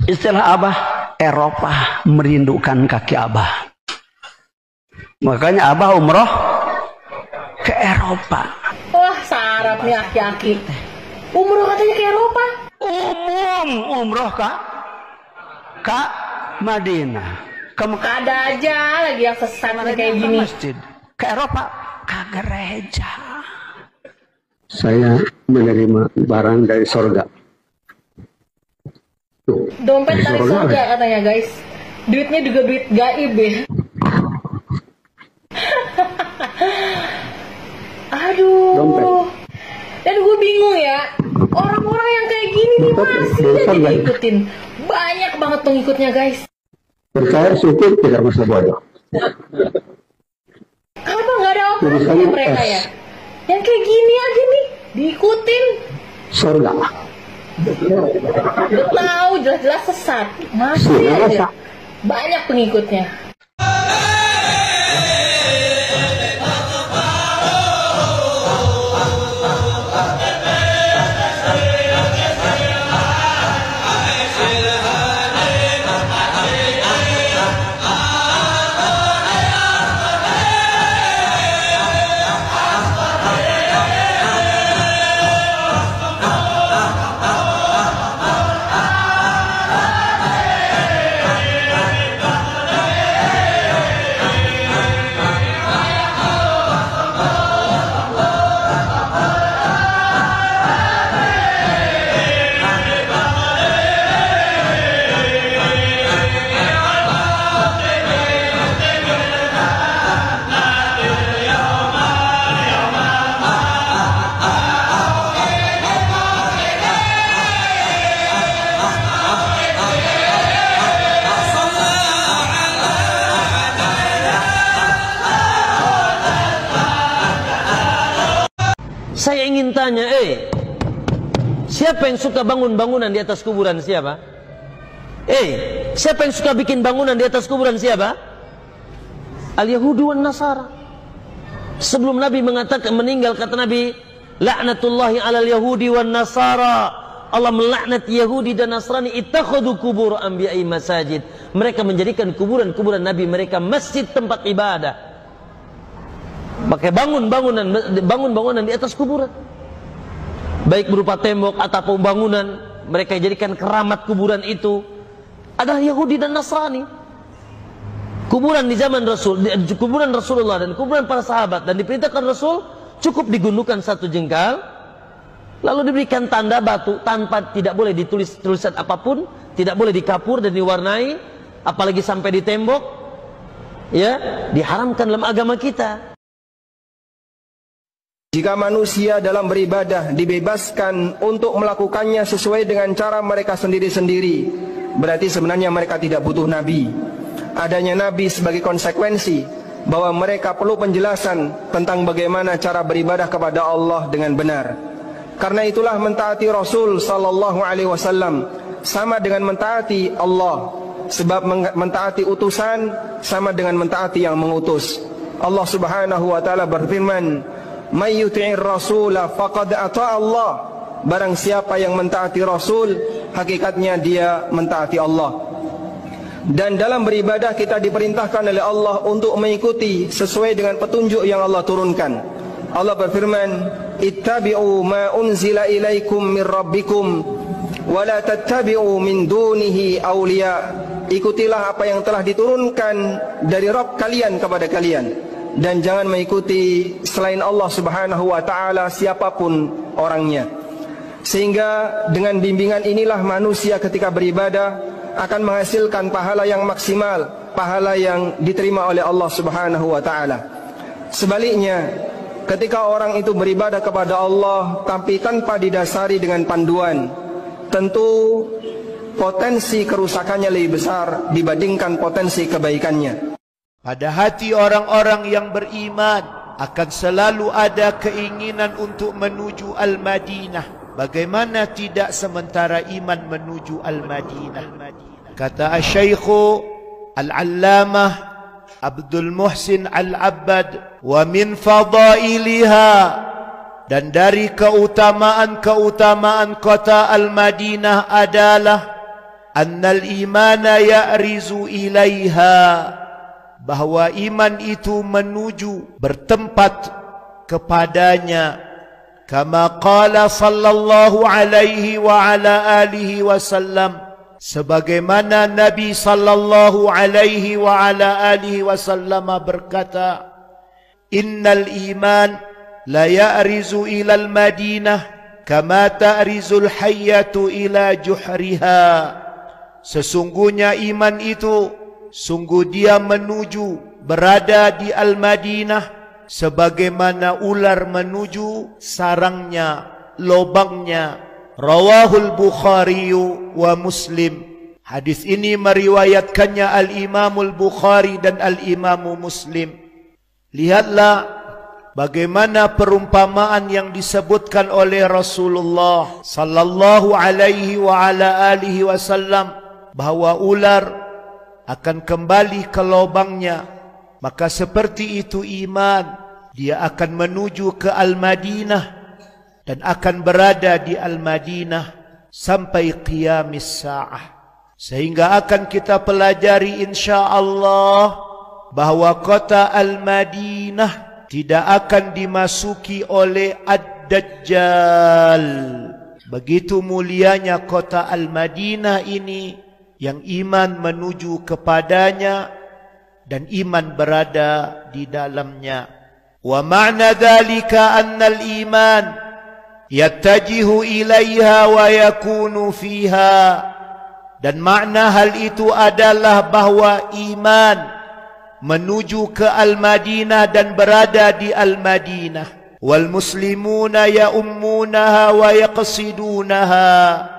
Istilah Abah, Eropa merindukan kaki Abah. Makanya Abah umroh ke Eropa. Wah, sarap nih aki-aki. Umroh katanya ke Eropa. Umroh ke Madinah. Ada aja lagi yang sesat kayak gini. Masjid. Ke Eropa, ke gereja. Saya menerima barang dari sorga. Dompet dari surga katanya guys. Duitnya juga duit gaib ya. Aduh. Dompet. Dan gue bingung ya, orang-orang yang kayak gini nih masih aja diikutin. Banyak banget pengikutnya guys. Percaya syukur, tidak masa bodoh. Apa nggak ada operasinya mereka ya? Yang kayak gini aja nih diikutin. Surga. Udah tahu jelas-jelas sesat, masih aja banyak pengikutnya. Saya ingin tanya, siapa yang suka bangun bangunan di atas kuburan siapa? Siapa yang suka bikin bangunan di atas kuburan siapa? Al-Yahudi wan Nasara. Sebelum Nabi mengatakan meninggal, kata Nabi, laknatullahi alal Yahudi wan Nasara. Allah melaknat Yahudi dan Nasrani, ittakhadhu kubur anbiya'i masajid. Mereka menjadikan kuburan-kuburan Nabi mereka masjid, tempat ibadah. Pakai bangun bangunan di atas kuburan, baik berupa tembok ataupun bangunan. Mereka jadikan keramat kuburan itu adalah Yahudi dan Nasrani. Kuburan di zaman Rasul, kuburan Rasulullah dan kuburan para sahabat, dan diperintahkan Rasul cukup digundukan satu jengkal, lalu diberikan tanda batu tanpa, tidak boleh ditulis tulisan apapun, tidak boleh dikapur dan diwarnai, apalagi sampai di tembok. Ya, diharamkan dalam agama kita. Jika manusia dalam beribadah dibebaskan untuk melakukannya sesuai dengan cara mereka sendiri-sendiri, berarti sebenarnya mereka tidak butuh Nabi. Adanya Nabi sebagai konsekuensi bahwa mereka perlu penjelasan tentang bagaimana cara beribadah kepada Allah dengan benar. Karena itulah mentaati Rasul sallallahu alaihi wasallam sama dengan mentaati Allah, sebab mentaati utusan sama dengan mentaati yang mengutus. Allah Subhanahu wa taala berfirman, "May yuti'ir rasula faqad ata'a Allah." Barang siapa yang mentaati Rasul, hakikatnya dia mentaati Allah. Dan dalam beribadah kita diperintahkan oleh Allah untuk mengikuti sesuai dengan petunjuk yang Allah turunkan. Allah berfirman, "Ittabi'u ma unzila ilaikum min rabbikum wa la tattabi'u min dunihi awliya." Ikutilah apa yang telah diturunkan dari Rabb kalian kepada kalian, dan jangan mengikuti selain Allah Subhanahu wa taala siapapun orangnya. Sehingga dengan bimbingan inilah manusia ketika beribadah akan menghasilkan pahala yang maksimal, pahala yang diterima oleh Allah Subhanahu wa taala. Sebaliknya, ketika orang itu beribadah kepada Allah tapi tanpa didasari dengan panduan, tentu potensi kerusakannya lebih besar dibandingkan potensi kebaikannya. Pada hati orang-orang yang beriman akan selalu ada keinginan untuk menuju Al-Madinah. Bagaimana tidak sementara iman menuju Al-Madinah? Kata Asy-Syaikh Al-Allamah Abdul Muhsin Al-Abbad, wa min fadailiha, dan dari keutamaan-keutamaan kota Al-Madinah adalah annal imana ya'rizu ilaiha, bahwa iman itu menuju bertempat kepadanya, kama qala sallallahu alaihi wa ala alihi wasallam, sebagaimana Nabi sallallahu alaihi wa ala alihi wasallam berkata, innal iman la ya'rizu ilal madinah kama ta'rizul hayyatu ila juhriha. Sesungguhnya iman itu sungguh dia menuju berada di Al-Madinah sebagaimana ular menuju sarangnya, lobangnya. Rawahul Bukhari wa Muslim. Hadis ini meriwayatkannya Al-Imamul Bukhari dan Al-Imamu Muslim. Lihatlah bagaimana perumpamaan yang disebutkan oleh Rasulullah sallallahu alaihi wa ala alihi wasallam, bahwa ular akan kembali ke lubangnya. Maka seperti itu iman, dia akan menuju ke Al-Madinah dan akan berada di Al-Madinah sampai qiyamis sa'ah. Sehingga akan kita pelajari insya-Allah bahwa kota Al-Madinah tidak akan dimasuki oleh Ad-Dajjal. Begitu mulianya kota Al-Madinah ini, yang iman menuju kepadanya dan iman berada di dalamnya. Wa ma'na dzalika anna al-iman yattajihu ilaiha wa yakunu fiha. Dan makna hal itu adalah bahwa iman menuju ke Al-Madinah dan berada di Al-Madinah. Wal muslimuna ya'ummunaha wa yaqsidunaha.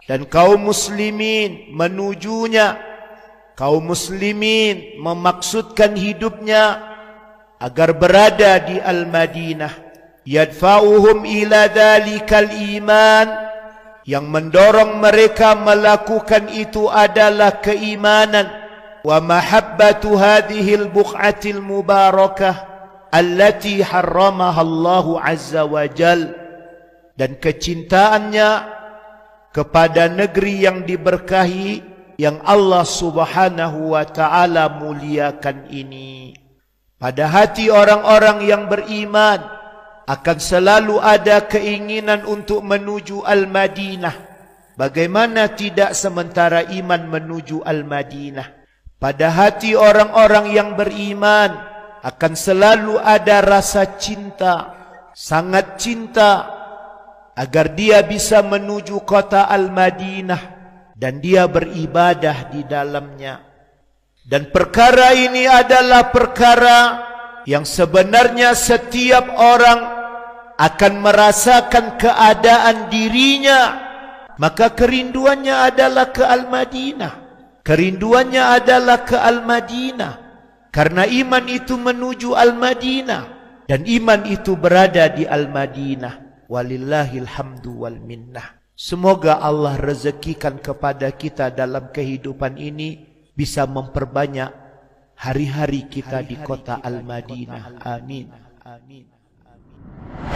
Dan kaum muslimin menujunya, kaum muslimin memaksudkan hidupnya agar berada di Al-Madinah. Yadfa'uhum ila dhalikal iman, yang mendorong mereka melakukan itu adalah keimanan. Wa mahabbatu hadhil buq'atil mubarakah allati harramaha Allahu azza wa jal. Dan kecintaannya kepada negeri yang diberkahi yang Allah subhanahu wa ta'ala muliakan ini. Pada hati orang-orang yang beriman akan selalu ada keinginan untuk menuju Al-Madinah. Bagaimana tidak sementara iman menuju Al-Madinah? Pada hati orang-orang yang beriman akan selalu ada rasa cinta, sangat cinta, agar dia bisa menuju kota Al-Madinah dan dia beribadah di dalamnya. Dan perkara ini adalah perkara yang sebenarnya setiap orang akan merasakan keadaan dirinya. Maka kerinduannya adalah ke Al-Madinah. Kerinduannya adalah ke Al-Madinah. Karena iman itu menuju Al-Madinah. Dan iman itu berada di Al-Madinah. Walillahil hamdu wal minnah. Semoga Allah rezekikan kepada kita dalam kehidupan ini bisa memperbanyak hari-hari kita di kota Al-Madinah. Amin. Amin. Amin.